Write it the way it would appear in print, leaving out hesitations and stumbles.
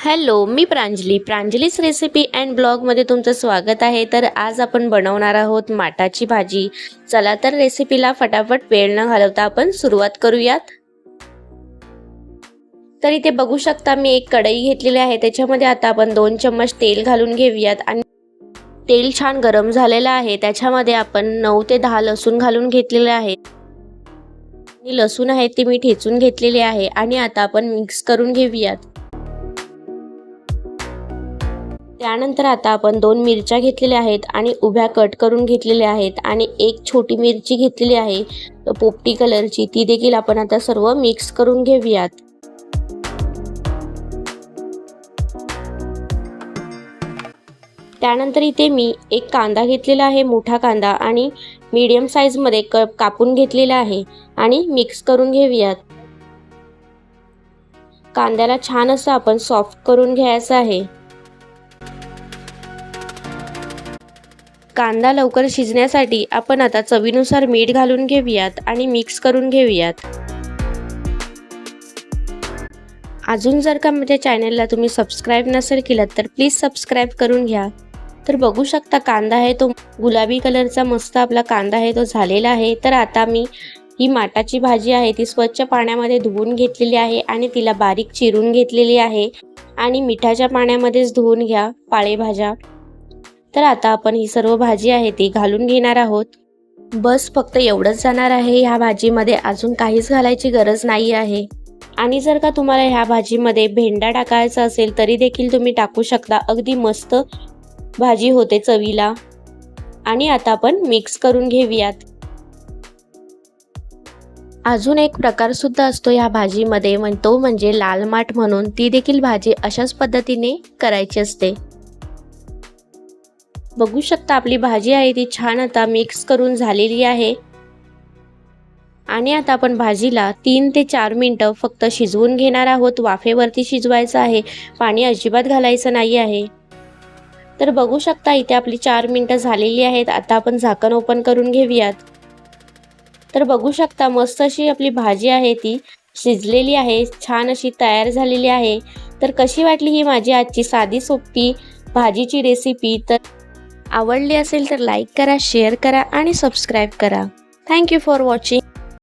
Hello, me प्रांजलीच recipe and ब्लॉगमध्ये तुमचं स्वागत आहे। तर आज आपण बनवणार आहोत माटाची भाजी। चला तर रेसिपीला फटाफट वेळ न घालवता आपण सुरुवात करूयात। तर इथे बघू शकता मी एक कढई घेतलेली आहे, त्याच्यामध्ये आता आपण 2 चम्मच तेल घालून घेऊयात आणि तेल छान गरम झालेलं आहे। त्याच्यामध्ये आपण 9 ते 10 लसूण घालून घेतलेले आहेत आणि लसूण आहे ते मी ठेचून घेतलेले आहे आणि आता आपण मिक्स करून घेऊयात। त्यानंतर आता आपण 2 मिरच्या घेतलेल्या आहेत आणि उभ्या कट करून घेतलेल्या आहेत आणि एक छोटी मिरची घेतलेली आहे पोपटी कलरची, ती देखील आपण आता सर्व मिक्स करून घेऊयात। त्यानंतर इथे मी एक कांदा घेतलेला आहे, मोठा कांदा, आणि मीडियम साइज मध्ये कापून घेतलेला आहे आणि मिक्स करून घेऊयात। कांद्याला छान असं आपण सॉफ्ट करून घ्यायचं आहे। कांदा लवकर शिजण्यासाठी आपण आता चवीनुसार मीठ घालून घेऊयात आणि मिक्स करून घेऊयात। अजून जर का माझ्या चॅनलला तुम्ही सबस्क्राइब नसेल केलं तर प्लीज सबस्क्राइब करून घ्या। तर बघू शकता कांदा आहे तो गुलाबी कलरचा मस्त आपला कांदा आहे तो झालेला आहे। तर आता मी ही माटाची भाजी आहे ती स्वच्छ पाण्यामध्ये धुवून घेतलेली आहे आणि तिला बारीक चिरून घेतलेली आहे आणि मिठाच्या पाण्यामध्येच धुवून घ्या पालेभाज्या। तर आता आपण ही सर्व भाजी आहे ती घालून घेणार आहोत। बस फक्त एवढंच जाणार आहे ह्या भाजीमध्ये, अजून काहीच घालायची गरज नाही आहे। आणि जर का तुम्हाला ह्या भाजीमध्ये भेंडा टाकायचा असेल तरी देखील तुम्ही टाकू शकता, अगदी मस्त भाजी होते चवीला। आणि आता आपण मिक्स करून घेऊयात। अजून एक प्रकार सुद्धा असतो ह्या भाजीमध्ये, तो म्हणजे लाल माठ म्हणून, ती देखील भाजी अशाच पद्धतीने करायची असते। बघू शकता आपली भाजी आहे ती छान आता मिक्स करून झालेली आहे आणि आता आपण भाजीला 3 ते 4 मिनिटं फक्त शिजवून घेणार आहोत। वाफेवरती शिजवायचं आहे, पाणी अजिबात घालायचं नाही आहे। तर बघू शकता इथे आपली 4 मिनिटं झालेली आहेत। आता आपण झाकण ओपन करून घेऊयात। तर बघू शकता मस्त अशी आपली भाजी आहे ती शिजलेली आहे, छान अशी तयार झालेली आहे। तर कशी वाटली ही माझी आजची साधी सोपी भाजीची रेसिपी? तर आवडली असेल तर लाईक करा, शेअर करा आणि सबस्क्राइब करा। Thank you for watching.